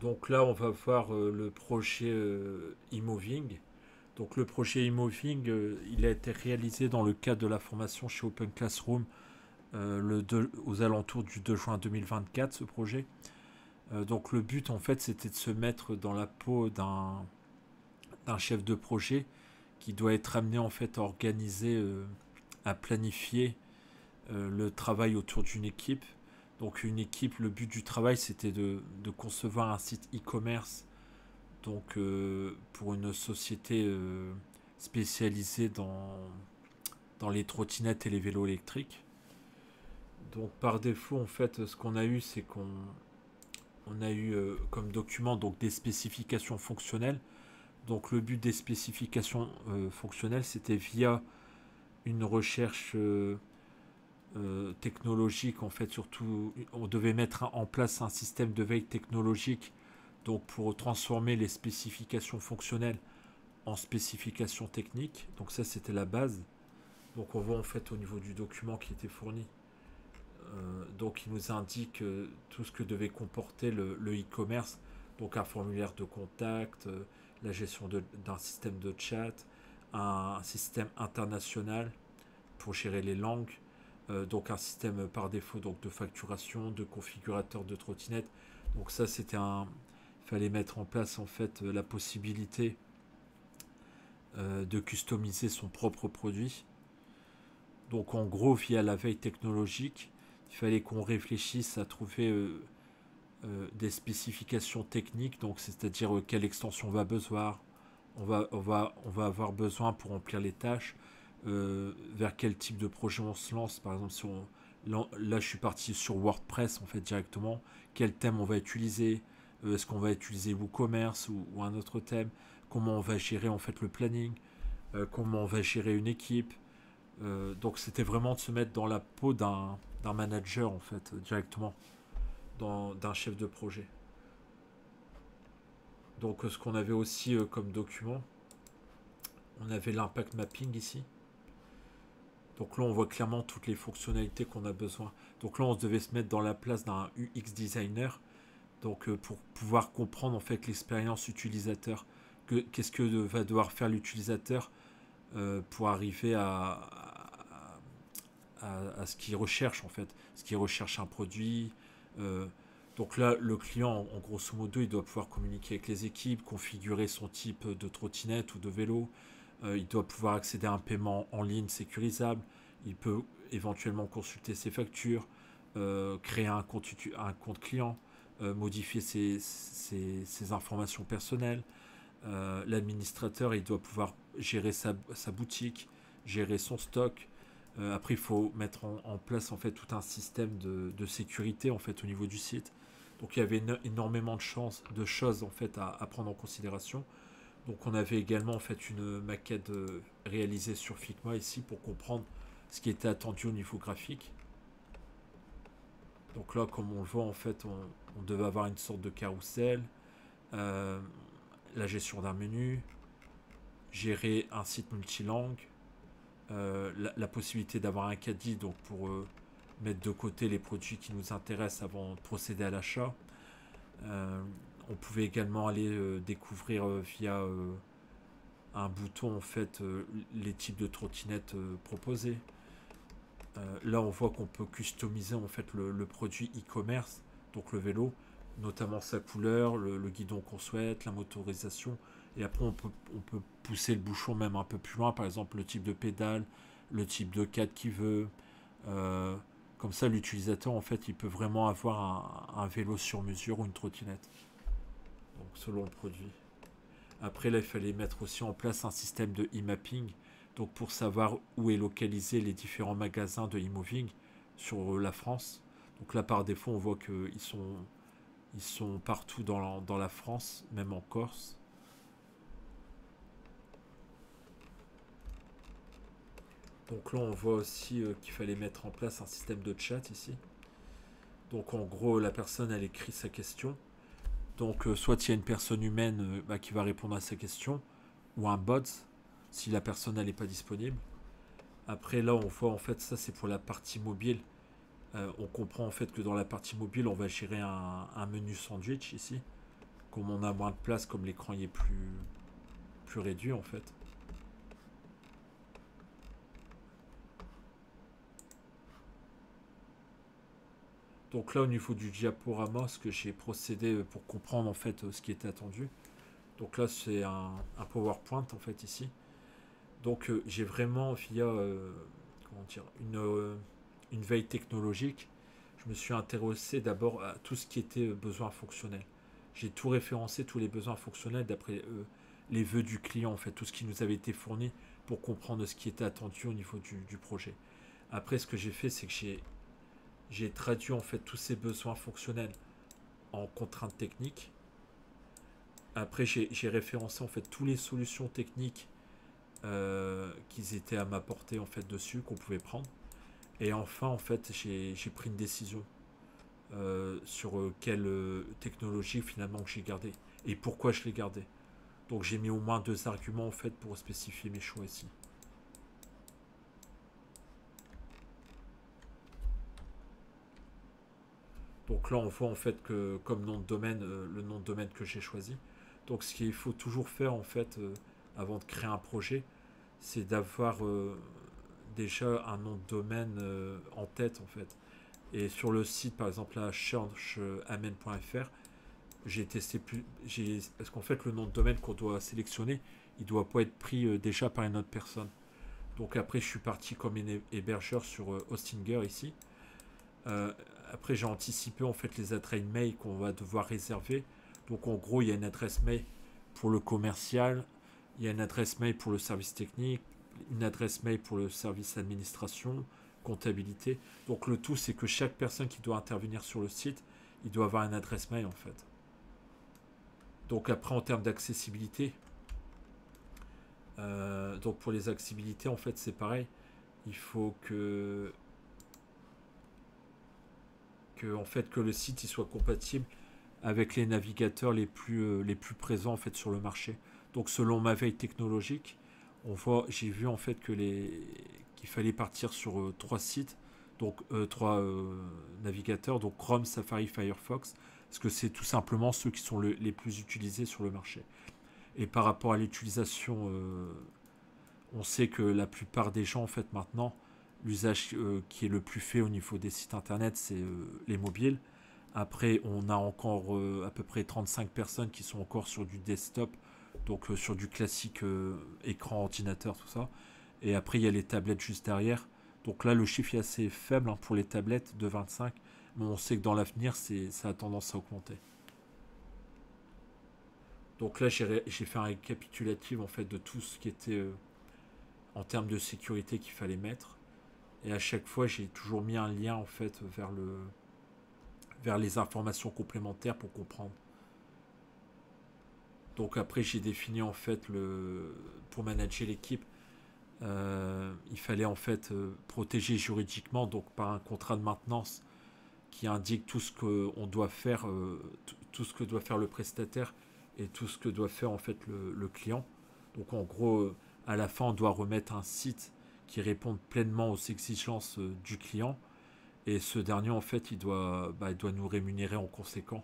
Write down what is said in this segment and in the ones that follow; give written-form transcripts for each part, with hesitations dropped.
Donc là, on va voir le projet e-moving. Donc le projet e-moving, il a été réalisé dans le cadre de la formation chez Open Classroom aux alentours du 2 juin 2024, ce projet. Donc le but, en fait, c'était de se mettre dans la peau d'un chef de projet qui doit être amené, en fait, à organiser, à planifier le travail autour d'une équipe. Donc une équipe, le but du travail, c'était de concevoir un site e-commerce donc pour une société spécialisée dans les trottinettes et les vélos électriques. Donc par défaut, en fait, ce qu'on a eu, c'est qu'on a eu comme document donc des spécifications fonctionnelles. Donc le but des spécifications fonctionnelles, c'était via une recherche technologique, en fait, surtout, on devait mettre en place un système de veille technologique donc pour transformer les spécifications fonctionnelles en spécifications techniques. Donc ça, c'était la base. Donc on voit en fait au niveau du document qui était fourni. Donc il nous indique tout ce que devait comporter le e-commerce. Donc un formulaire de contact, la gestion d'un système de chat, un système international pour gérer les langues, donc un système par défaut donc de facturation, de configurateur de trottinette. Donc ça c'était un, il fallait mettre en place en fait la possibilité de customiser son propre produit. Donc en gros via la veille technologique, il fallait qu'on réfléchisse à trouver des spécifications techniques, donc c'est-à-dire quelle extension on va besoin, on va avoir besoin pour remplir les tâches, vers quel type de projet on se lance. Par exemple, si on, là, je suis parti sur WordPress en fait directement. Quel thème on va utiliser, est-ce qu'on va utiliser WooCommerce ou un autre thème, comment on va gérer en fait le planning, comment on va gérer une équipe. Donc c'était vraiment de se mettre dans la peau d'un manager en fait directement, d'un chef de projet. Donc ce qu'on avait aussi comme document, on avait l'impact mapping ici. Donc là, on voit clairement toutes les fonctionnalités qu'on a besoin. Donc là, on devait se mettre dans la place d'un UX designer, donc pour pouvoir comprendre en fait l'expérience utilisateur. Qu'est-ce que va devoir faire l'utilisateur pour arriver à ce qu'il recherche en fait, ce qu'il recherche un produit. euh, donc là, le client, en grosso modo, il doit pouvoir communiquer avec les équipes, configurer son type de trottinette ou de vélo. Il doit pouvoir accéder à un paiement en ligne sécurisable. Il peut éventuellement consulter ses factures, créer un compte client, modifier ses informations personnelles. L'administrateur, il doit pouvoir gérer sa boutique, gérer son stock. Après, il faut mettre en place en fait tout un système de sécurité en fait au niveau du site. Donc il y avait énormément de choses en fait à prendre en considération. Donc on avait également en fait une maquette réalisée sur Figma ici pour comprendre ce qui était attendu au niveau graphique. Donc là, comme on le voit en fait, on devait avoir une sorte de carrousel, euh, la gestion d'un menu, gérer un site multilangue, la possibilité d'avoir un caddie donc pour mettre de côté les produits qui nous intéressent avant de procéder à l'achat. Euh, on pouvait également aller découvrir via un bouton en fait les types de trottinettes proposées. Là on voit qu'on peut customiser en fait le produit e-commerce, donc le vélo, notamment sa couleur, le guidon qu'on souhaite, la motorisation. Et après on peut pousser le bouchon même un peu plus loin, par exemple le type de pédale, le type de cadre qu'il veut. Euh, Comme ça l'utilisateur en fait il peut vraiment avoir un vélo sur mesure ou une trottinette, donc selon le produit. Après, là, il fallait mettre aussi en place un système de e-mapping, donc pour savoir où est localisé les différents magasins de e-moving sur la France. Donc là, par défaut, on voit ils sont partout dans la France, même en Corse. Donc là, on voit aussi qu'il fallait mettre en place un système de chat ici. Donc en gros, la personne, elle écrit sa question. Donc soit il y a une personne humaine qui va répondre à sa question, ou un bot, si la personne n'est pas disponible. Après là on voit en fait ça c'est pour la partie mobile. On comprend en fait que dans la partie mobile on va gérer un menu sandwich ici. comme on a moins de place, comme l'écran est plus réduit en fait. Donc là au niveau du diaporama, ce que j'ai procédé pour comprendre en fait ce qui était attendu. Donc là c'est un PowerPoint en fait ici. Donc j'ai vraiment via comment dire, une veille technologique, je me suis intéressé d'abord à tout ce qui était besoin fonctionnel. J'ai tout référencé, tous les besoins fonctionnels d'après les vœux du client, en fait, tout ce qui nous avait été fourni pour comprendre ce qui était attendu au niveau du projet. Après, ce que j'ai fait, c'est que j'ai traduit en fait tous ces besoins fonctionnels en contraintes techniques. Après, j'ai référencé en fait toutes les solutions techniques qui étaient à ma portée en fait dessus, qu'on pouvait prendre. Et enfin, en fait, j'ai pris une décision sur quelle technologie finalement que j'ai gardé et pourquoi je l'ai gardé. Donc j'ai mis au moins 2 arguments en fait pour spécifier mes choix ici. Donc là on voit en fait que comme nom de domaine, le nom de domaine que j'ai choisi. Donc ce qu'il faut toujours faire en fait avant de créer un projet, c'est d'avoir déjà un nom de domaine en tête en fait. Et sur le site par exemple là chercheamen.fr, j'ai testé plus. Parce qu'en fait, le nom de domaine qu'on doit sélectionner, il doit pas être pris déjà par une autre personne. Donc après, je suis parti comme hébergeur sur Hostinger ici. Euh, Après, j'ai anticipé en fait les adresses mail qu'on va devoir réserver. Donc en gros, il y a une adresse mail pour le commercial, il y a une adresse mail pour le service technique, une adresse mail pour le service administration, comptabilité. Donc le tout, c'est que chaque personne qui doit intervenir sur le site, il doit avoir une adresse mail en fait. Donc après en termes d'accessibilité, donc pour les accessibilités en fait c'est pareil. Il faut en fait que le site il soit compatible avec les navigateurs les plus présents en fait sur le marché. Donc selon ma veille technologique, j'ai vu en fait qu'il fallait partir sur 3 sites, donc 3 navigateurs, donc Chrome, Safari, Firefox, parce que c'est tout simplement ceux qui sont les plus utilisés sur le marché. Et par rapport à l'utilisation, on sait que la plupart des gens, en fait, maintenant, l'usage qui est le plus fait au niveau des sites internet, c'est les mobiles. Après, on a encore à peu près 35 personnes qui sont encore sur du desktop, donc sur du classique écran, ordinateur, tout ça. Et après, il y a les tablettes juste derrière. Donc là, le chiffre est assez faible hein, pour les tablettes de 25, mais on sait que dans l'avenir, ça a tendance à augmenter. Donc là, j'ai fait un récapitulatif en fait de tout ce qui était en termes de sécurité qu'il fallait mettre. Et à chaque fois, j'ai toujours mis un lien en fait vers les informations complémentaires pour comprendre. Donc après, j'ai défini en fait pour manager l'équipe, il fallait en fait protéger juridiquement donc par un contrat de maintenance qui indique tout ce qu'on doit faire, tout ce que doit faire le prestataire et tout ce que doit faire en fait le client. Donc en gros, à la fin, on doit remettre un site qui réponde pleinement aux exigences du client. Et ce dernier, en fait, il doit nous rémunérer en conséquent.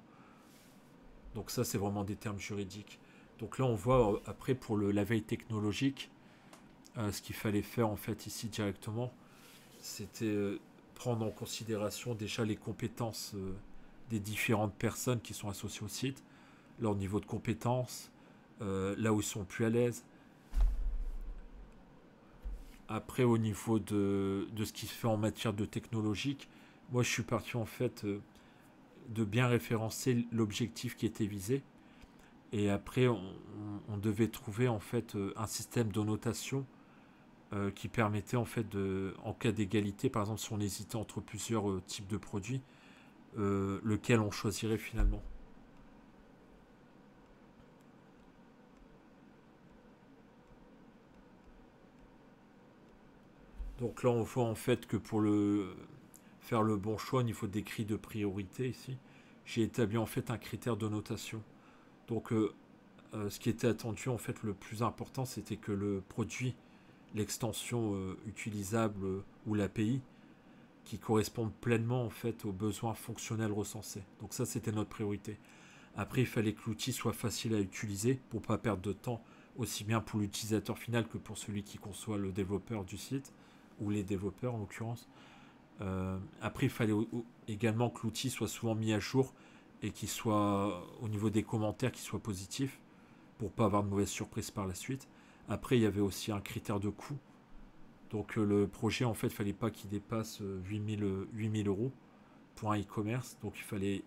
Donc ça, c'est vraiment des termes juridiques. Donc là, on voit après pour la veille technologique, ce qu'il fallait faire en fait ici directement, c'était prendre en considération déjà les compétences des différentes personnes qui sont associées au site, leur niveau de compétences, là où ils sont plus à l'aise. Après, au niveau de ce qui se fait en matière de technologique, moi je suis parti en fait de bien référencer l'objectif qui était visé. Et après, on devait trouver en fait un système de notation qui permettait en fait en cas d'égalité, par exemple si on hésitait entre plusieurs types de produits, lequel on choisirait finalement. Donc là, on voit en fait que pour faire le bon choix, il faut des critères de priorité ici. J'ai établi en fait un critère de notation. Donc, ce qui était attendu en fait le plus important, c'était que le produit, l'extension utilisable ou l'API, qui correspondent pleinement en fait aux besoins fonctionnels recensés. Donc ça, c'était notre priorité. Après, il fallait que l'outil soit facile à utiliser pour pas perdre de temps, aussi bien pour l'utilisateur final que pour celui qui conçoit le développeur du site, ou les développeurs en l'occurrence. Après, il fallait également que l'outil soit souvent mis à jour et qu'il soit, au niveau des commentaires, qu'il soit positif pour pas avoir de mauvaises surprises par la suite. Après, il y avait aussi un critère de coût. Donc le projet, en fait, il fallait pas qu'il dépasse 8000 euros pour un e-commerce. Donc il fallait,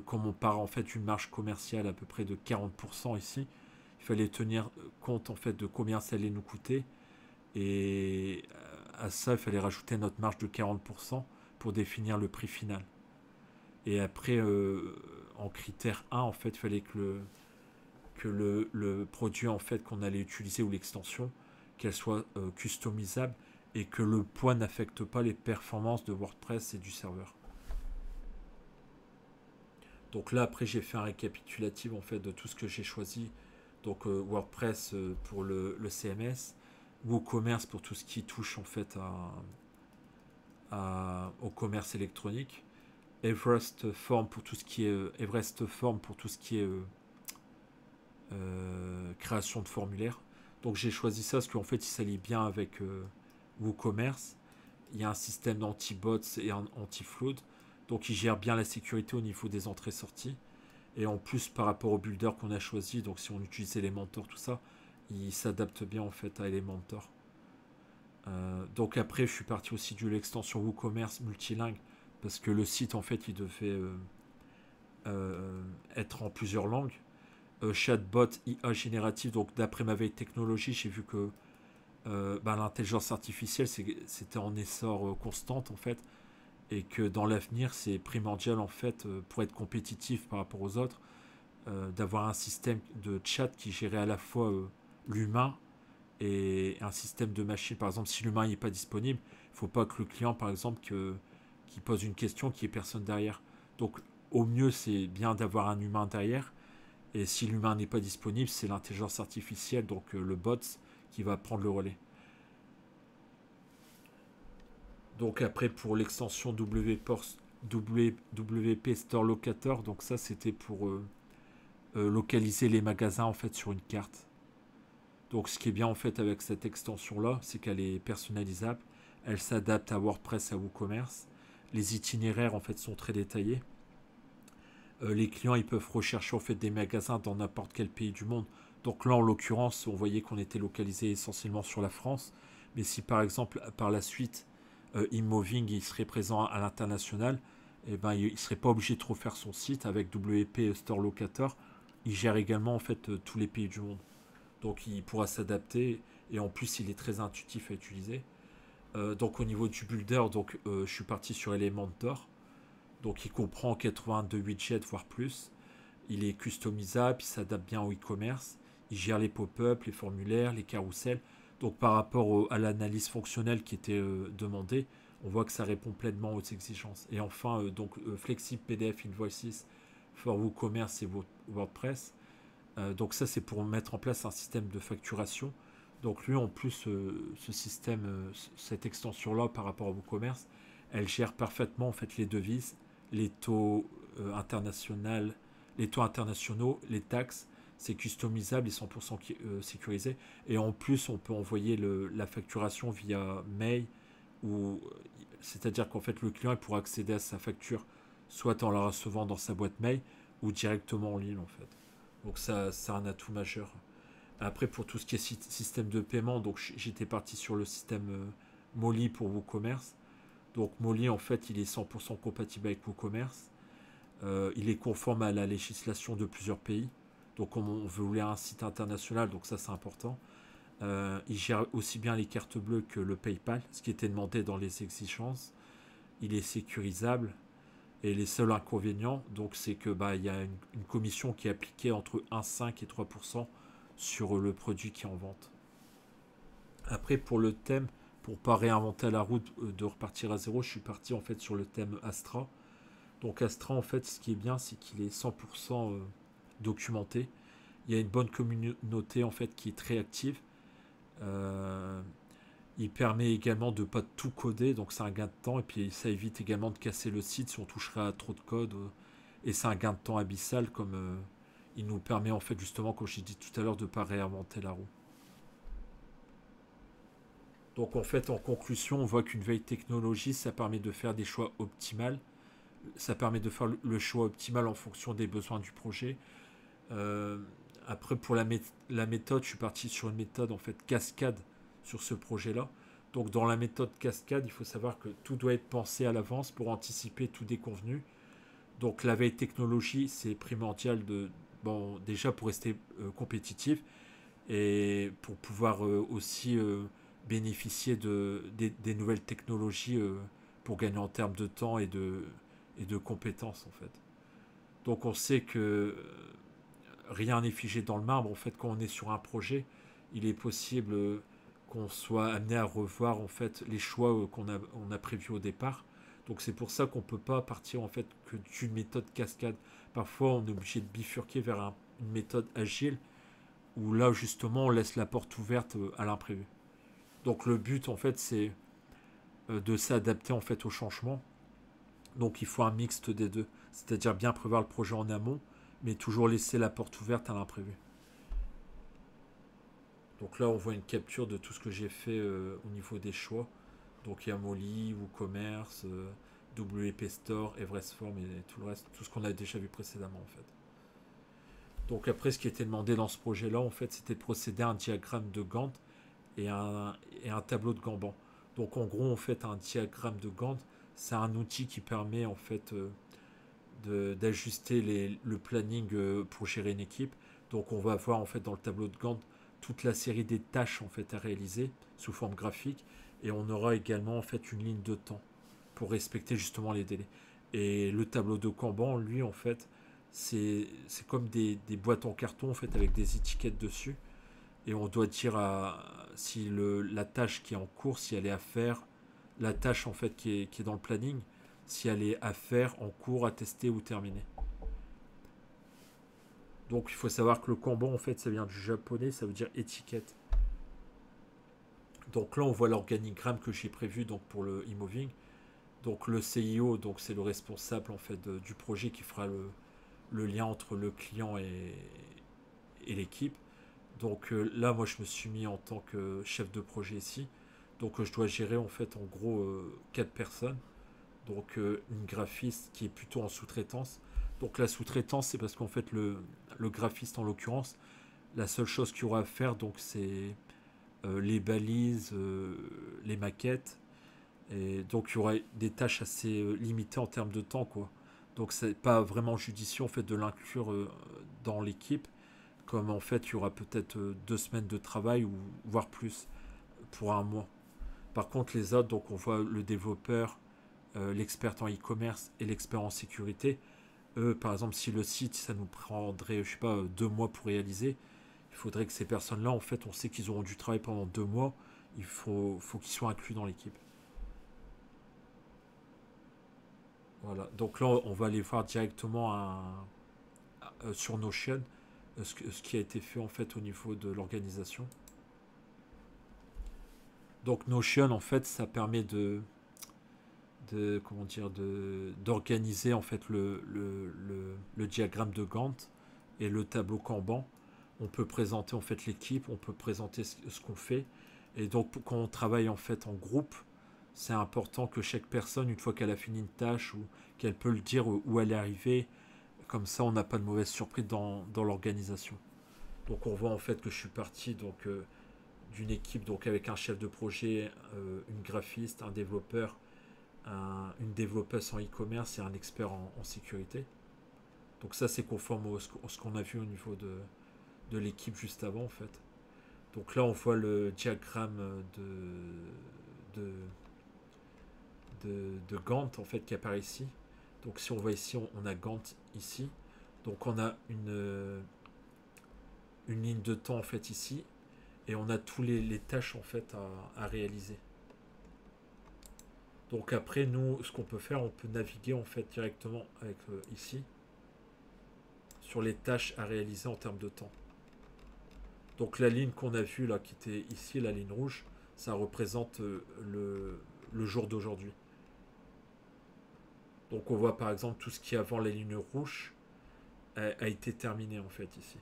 comme on part en fait une marge commerciale à peu près de 40% ici, il fallait tenir compte en fait de combien ça allait nous coûter. Et à ça, il fallait rajouter notre marge de 40% pour définir le prix final. Et après, en critère 1, en fait, il fallait que le produit en fait qu'on allait utiliser ou l'extension, qu'elle soit customisable et que le poids n'affecte pas les performances de WordPress et du serveur. Donc là, après, j'ai fait un récapitulatif en fait de tout ce que j'ai choisi. Donc WordPress pour le CMS, WooCommerce pour tout ce qui touche en fait au commerce électronique, Everest Form pour tout ce qui est création de formulaire. Donc j'ai choisi ça parce qu'en fait il s'allie bien avec WooCommerce. Il y a un système d'anti-bots et un anti-flood. Donc il gère bien la sécurité au niveau des entrées-sorties. Et en plus par rapport au builder qu'on a choisi, donc si on utilise Elementor, tout ça, il s'adapte bien en fait à Elementor. Donc après je suis parti aussi de l'extension WooCommerce multilingue parce que le site en fait il devait être en plusieurs langues. Chatbot IA générative, donc d'après ma veille technologie, j'ai vu que l'intelligence artificielle c'était en essor constante en fait, et que dans l'avenir c'est primordial en fait pour être compétitif par rapport aux autres, d'avoir un système de chat qui gérait à la fois l'humain et un système de machine. Par exemple, si l'humain n'est pas disponible, il ne faut pas que le client, par exemple, qui pose une question, qu'il n'y ait personne derrière. Donc, au mieux, c'est bien d'avoir un humain derrière. Et si l'humain n'est pas disponible, c'est l'intelligence artificielle, donc le bot, qui va prendre le relais. Donc après, pour l'extension WP Store Locator, donc ça, c'était pour localiser les magasins, en fait, sur une carte. Donc ce qui est bien en fait avec cette extension là, c'est qu'elle est personnalisable, elle s'adapte à WordPress, à WooCommerce. Les itinéraires en fait sont très détaillés. Les clients ils peuvent rechercher en fait des magasins dans n'importe quel pays du monde. Donc là en l'occurrence, on voyait qu'on était localisé essentiellement sur la France, mais si par exemple par la suite InMoving il serait présent à l'international, eh ben il serait pas obligé de refaire son site avec WP Store Locator. Il gère également en fait tous les pays du monde. Donc il pourra s'adapter et en plus il est très intuitif à utiliser. Donc au niveau du builder, donc je suis parti sur Elementor. Donc il comprend 82 widgets voire plus. Il est customisable, il s'adapte bien au e-commerce. Il gère les pop-up, les formulaires, les carousels. Donc par rapport à l'analyse fonctionnelle qui était demandée, on voit que ça répond pleinement aux exigences. Et enfin, Flexible PDF Invoices for WooCommerce et WordPress. Donc ça c'est pour mettre en place un système de facturation. Donc lui en plus ce système, cette extension là par rapport au WooCommerce, elle gère parfaitement en fait les devises, les taux internationaux, les taxes, c'est customisable et 100% sécurisé. Et en plus on peut envoyer la facturation via mail, ou c'est-à-dire qu'en fait le client pourra accéder à sa facture soit en la recevant dans sa boîte mail ou directement en ligne en fait. Donc ça, c'est un atout majeur. Après, pour tout ce qui est système de paiement, donc j'étais parti sur le système Molly pour WooCommerce. Donc Molly, en fait, il est 100% compatible avec WooCommerce. Il est conforme à la législation de plusieurs pays. Donc on voulait un site international, donc ça c'est important. Il gère aussi bien les cartes bleues que le PayPal, ce qui était demandé dans les exigences. Il est sécurisable. Et les seuls inconvénients, donc, c'est que il y a une commission qui est appliquée entre 1,5 et 3% sur le produit qui est en vente. Après, pour le thème, pour pas réinventer la route, de repartir à zéro, je suis parti en fait sur le thème Astra. Donc Astra, en fait, ce qui est bien, c'est qu'il est 100% documenté. Il y a une bonne communauté en fait qui est très active. Euh, Il permet également de ne pas tout coder, donc c'est un gain de temps, et puis ça évite également de casser le site si on toucherait à trop de code. Et c'est un gain de temps abyssal comme il nous permet en fait justement, comme j'ai dit tout à l'heure, de ne pas réinventer la roue. Donc en fait, en conclusion, on voit qu'une veille technologie, ça permet de faire des choix optimaux. Ça permet de faire le choix optimal en fonction des besoins du projet. Euh, Après, pour la méthode, je suis parti sur une méthode en fait cascade sur ce projet-là. Donc dans la méthode cascade, il faut savoir que tout doit être pensé à l'avance pour anticiper tout déconvenu. Donc la veille technologie, c'est primordial bon, déjà pour rester compétitif et pour pouvoir aussi bénéficier des nouvelles technologies pour gagner en termes de temps et de compétences en fait. Donc on sait que rien n'est figé dans le marbre. En fait, quand on est sur un projet, il est possible qu'on soit amené à revoir en fait les choix on a prévus au départ. Donc c'est pour ça qu'on ne peut pas partir en fait que d'une méthode cascade. Parfois, on est obligé de bifurquer vers une méthode agile où là justement on laisse la porte ouverte à l'imprévu. Donc le but en fait c'est de s'adapter en fait au changement. Donc il faut un mixte des deux, c'est-à-dire bien prévoir le projet en amont, mais toujours laisser la porte ouverte à l'imprévu. Donc là, on voit une capture de tout ce que j'ai fait au niveau des choix. Donc il y a Molly, WooCommerce, WP Store, Everest Form et tout le reste, tout ce qu'on a déjà vu précédemment en fait. Donc après, ce qui était demandé dans ce projet-là, en fait, c'était de procéder à un diagramme de Gantt et et un tableau de Kanban. Donc en gros, en fait, un diagramme de Gantt, c'est un outil qui permet en fait d'ajuster le planning pour gérer une équipe. Donc on va voir en fait dans le tableau de Gantt toute la série des tâches en fait à réaliser sous forme graphique et on aura également en fait une ligne de temps pour respecter justement les délais. Et le tableau de Kanban, lui en fait, c'est comme des boîtes en carton en fait avec des étiquettes dessus et on doit dire si la tâche qui est en cours, si elle est à faire, la tâche en fait qui est dans le planning, si elle est à faire, en cours, à tester ou terminer. Donc il faut savoir que le Kanban en fait ça vient du japonais, ça veut dire étiquette. Donc là on voit l'organigramme que j'ai prévu donc pour le e-moving. Donc le CIO, donc c'est le responsable en fait du projet qui fera le lien entre le client et l'équipe. Donc là moi je me suis mis en tant que chef de projet ici. Donc je dois gérer en fait en gros 4 personnes. Donc une graphiste qui est plutôt en sous-traitance. Donc la sous-traitance, c'est parce qu'en fait le graphiste en l'occurrence, la seule chose qu'il y aura à faire, donc c'est les balises, les maquettes. Et donc il y aura des tâches assez limitées en termes de temps, quoi. Donc c'est pas vraiment judicieux en fait de l'inclure dans l'équipe, comme en fait il y aura peut-être 2 semaines de travail ou voire plus pour un mois. Par contre les autres, donc on voit le développeur, l'expert en e-commerce et l'expert en sécurité. Eux, par exemple, si le site, ça nous prendrait, je sais pas, 2 mois pour réaliser, il faudrait que ces personnes-là, en fait, on sait qu'ils auront du travail pendant 2 mois, faut qu'ils soient inclus dans l'équipe. Voilà. Donc là, on va aller voir directement sur Notion ce qui a été fait en fait au niveau de l'organisation. Donc Notion, en fait, ça permet comment dire d'organiser en fait le diagramme de Gantt et le tableau Kanban. On peut présenter en fait l'équipe, on peut présenter ce qu'on fait et donc quand on travaille en fait en groupe, c'est important que chaque personne, une fois qu'elle a fini une tâche ou qu'elle peut le dire où elle est arrivée, comme ça on n'a pas de mauvaise surprise dans l'organisation. Donc on voit en fait que je suis parti donc d'une équipe donc avec un chef de projet, une graphiste, un développeur, une développeuse en e-commerce et un expert en sécurité. Donc ça c'est conforme à ce qu'on a vu au niveau de l'équipe juste avant en fait. Donc là on voit le diagramme de, de Gantt en fait qui apparaît ici. Donc si on voit ici, on a Gantt ici. Donc on a une ligne de temps en fait ici et on a tous les tâches en fait à réaliser. Donc après nous, ce qu'on peut faire, on peut naviguer en fait directement avec ici sur les tâches à réaliser en termes de temps. Donc la ligne qu'on a vue là, qui était ici, la ligne rouge, ça représente le jour d'aujourd'hui. Donc on voit par exemple tout ce qui est avant la ligne rouge a été terminé en fait ici.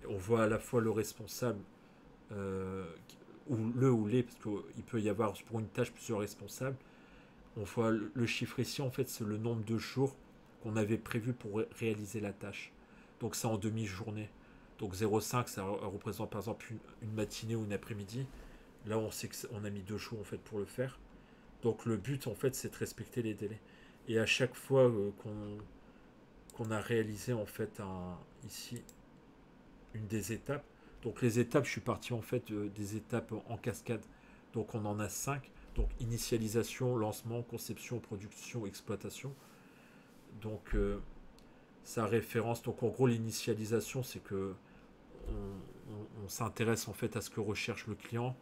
Et on voit à la fois le responsable euh, ou les, parce qu'il peut y avoir pour une tâche plusieurs responsables. On voit le chiffre ici, en fait, c'est le nombre de jours qu'on avait prévu pour réaliser la tâche. Donc c'est en demi-journée. Donc 0,5, ça représente par exemple une matinée ou une après-midi. Là, on sait qu'on a mis 2 jours en fait pour le faire. Donc le but, en fait, c'est de respecter les délais. Et à chaque fois qu'on a réalisé en fait ici une des étapes. Donc les étapes, je suis parti en fait des étapes en cascade. Donc on en a 5. Donc initialisation, lancement, conception, production, exploitation. Donc ça référence. Donc en gros l'initialisation, c'est que on s'intéresse en fait à ce que recherche le client.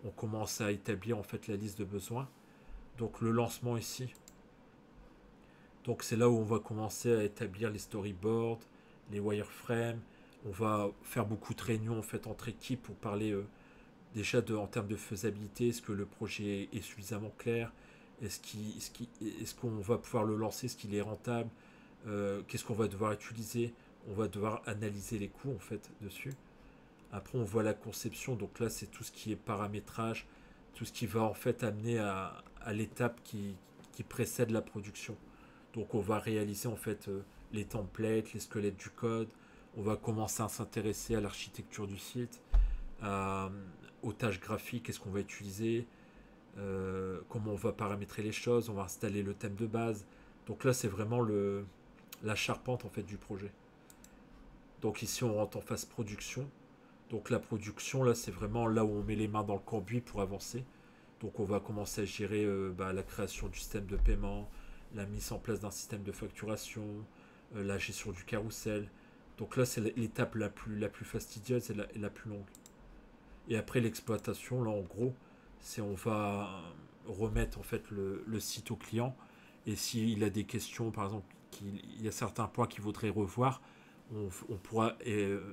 On commence à établir en fait la liste de besoins. Donc le lancement ici. Donc c'est là où on va commencer à établir les storyboards, les wireframes. On va faire beaucoup de réunions en fait entre équipes pour parler déjà en termes de faisabilité. Est-ce que le projet est suffisamment clair? Est-ce qu'on va pouvoir le lancer? Est-ce qu'il est rentable? Qu'est-ce qu'on va devoir utiliser? On va devoir analyser les coûts en fait dessus. Après on voit la conception. Donc là c'est tout ce qui est paramétrage, tout ce qui va en fait amener à l'étape qui précède la production. Donc on va réaliser en fait les templates, les squelettes du code. On va commencer à s'intéresser à l'architecture du site, à, aux tâches graphiques, qu'est-ce qu'on va utiliser, comment on va paramétrer les choses. On va installer le thème de base. Donc là c'est vraiment la charpente en fait du projet. Donc ici on rentre en phase production. Donc la production là c'est vraiment là où on met les mains dans le cambouis pour avancer. Donc on va commencer à gérer la création du système de paiement, la mise en place d'un système de facturation, la gestion du carrousel. Donc là c'est l'étape la plus fastidieuse et la plus longue. Et après l'exploitation, là en gros, c'est on va remettre en fait le site au client. Et s'il a des questions, par exemple, il y a certains points qu'il voudrait revoir, on pourra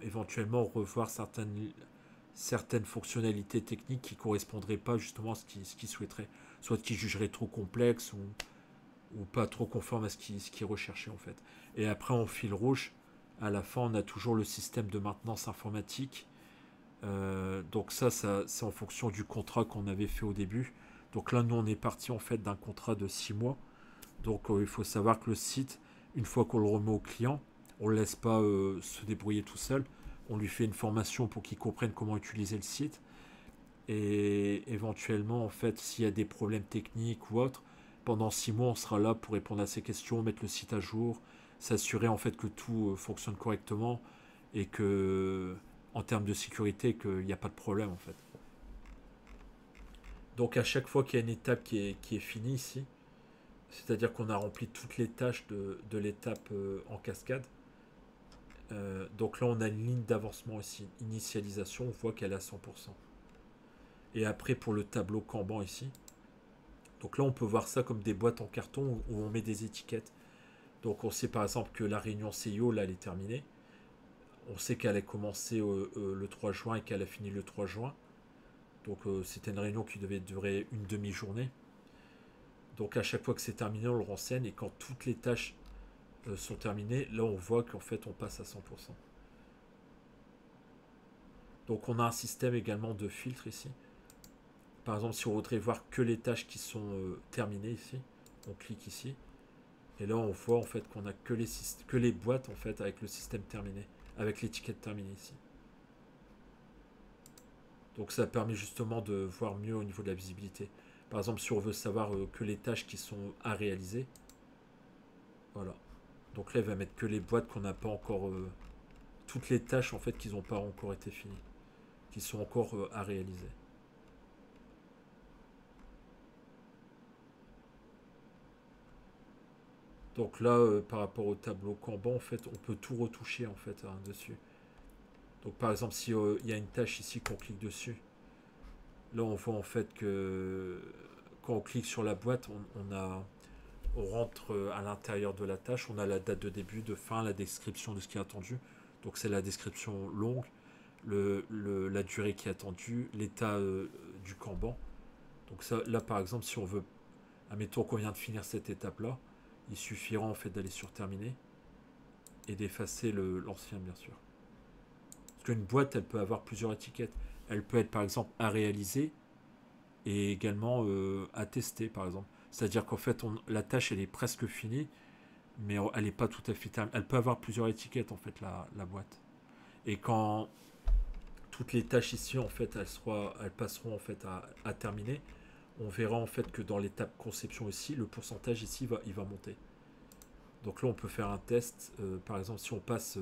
éventuellement revoir certaines fonctionnalités techniques qui ne correspondraient pas justement à ce qu'il souhaiterait. Soit qu'il jugerait trop complexe ou pas trop conforme à ce qui est recherché en fait. Et après en fil rouge, à la fin on a toujours le système de maintenance informatique. Donc ça c'est en fonction du contrat qu'on avait fait au début. Donc là nous on est parti en fait d'un contrat de 6 mois. Donc il faut savoir que le site, une fois qu'on le remet au client, on ne le laisse pas se débrouiller tout seul. On lui fait une formation pour qu'il comprenne comment utiliser le site. Et éventuellement, en fait, s'il y a des problèmes techniques ou autres, pendant 6 mois, on sera là pour répondre à ces questions, mettre le site à jour, s'assurer en fait que tout fonctionne correctement et que, en termes de sécurité, qu'il n'y a pas de problème en fait. Donc à chaque fois qu'il y a une étape qui est finie ici, c'est-à-dire qu'on a rempli toutes les tâches de l'étape en cascade, donc là on a une ligne d'avancement ici, initialisation, on voit qu'elle est à 100%. Et après pour le tableau Kanban ici, donc là on peut voir ça comme des boîtes en carton où on met des étiquettes. Donc on sait par exemple que la réunion CIO là elle est terminée. On sait qu'elle a commencé le 3 juin et qu'elle a fini le 3 juin. Donc c'était une réunion qui devait durer une demi-journée. Donc à chaque fois que c'est terminé, on le renseigne et quand toutes les tâches sont terminées, là on voit qu'en fait on passe à 100%. Donc on a un système également de filtre ici. Par exemple, si on voudrait voir que les tâches qui sont terminées ici, on clique ici. Et là, on voit en fait qu'on a que les boîtes en fait avec le système terminé, avec l'étiquette terminée ici. Donc ça permet justement de voir mieux au niveau de la visibilité. Par exemple, si on veut savoir que les tâches qui sont à réaliser, voilà. Donc là, il va mettre que les boîtes qu'on n'a pas encore, toutes les tâches en fait qui n'ont pas encore été finies, qui sont encore à réaliser. Donc là, par rapport au tableau Kanban, en fait, on peut tout retoucher en fait dessus. Donc par exemple, si il y a une tâche ici qu'on clique dessus, là on voit en fait que quand on clique sur la boîte, on rentre à l'intérieur de la tâche, on a la date de début, de fin, la description de ce qui est attendu. Donc c'est la description longue, la durée qui est attendue, l'état du Kanban. Donc ça, là par exemple, si on veut, admettons qu'on vient de finir cette étape-là, Il suffira en fait d'aller sur terminer et d'effacer l'ancien, bien sûr. Parce qu'une boîte, elle peut avoir plusieurs étiquettes. Elle peut être par exemple à réaliser et également à tester, par exemple. C'est-à-dire qu'en fait, la tâche, elle est presque finie, mais elle n'est pas tout à fait terminée. Elle peut avoir plusieurs étiquettes, en fait, la boîte. Et quand toutes les tâches ici, en fait, elles passeront en fait à terminer, on verra en fait que dans l'étape conception ici, le pourcentage ici, il va monter. Donc là, on peut faire un test. Par exemple, si on passe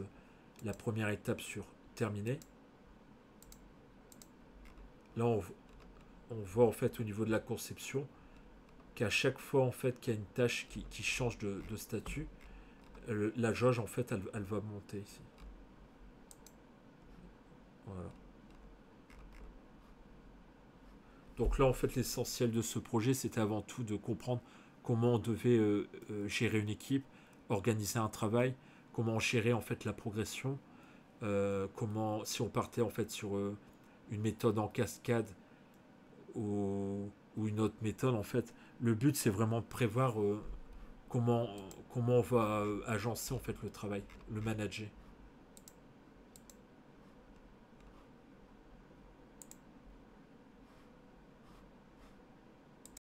la première étape sur terminer, là, on voit en fait au niveau de la conception qu'à chaque fois en fait qu'il y a une tâche qui change de statut, la jauge en fait elle va monter ici. Voilà. Donc là en fait l'essentiel de ce projet c'était avant tout de comprendre comment on devait gérer une équipe, organiser un travail, comment gérer en fait la progression, comment si on partait en fait sur une méthode en cascade ou une autre méthode en fait. Le but c'est vraiment de prévoir comment, comment on va agencer en fait le travail, le manager.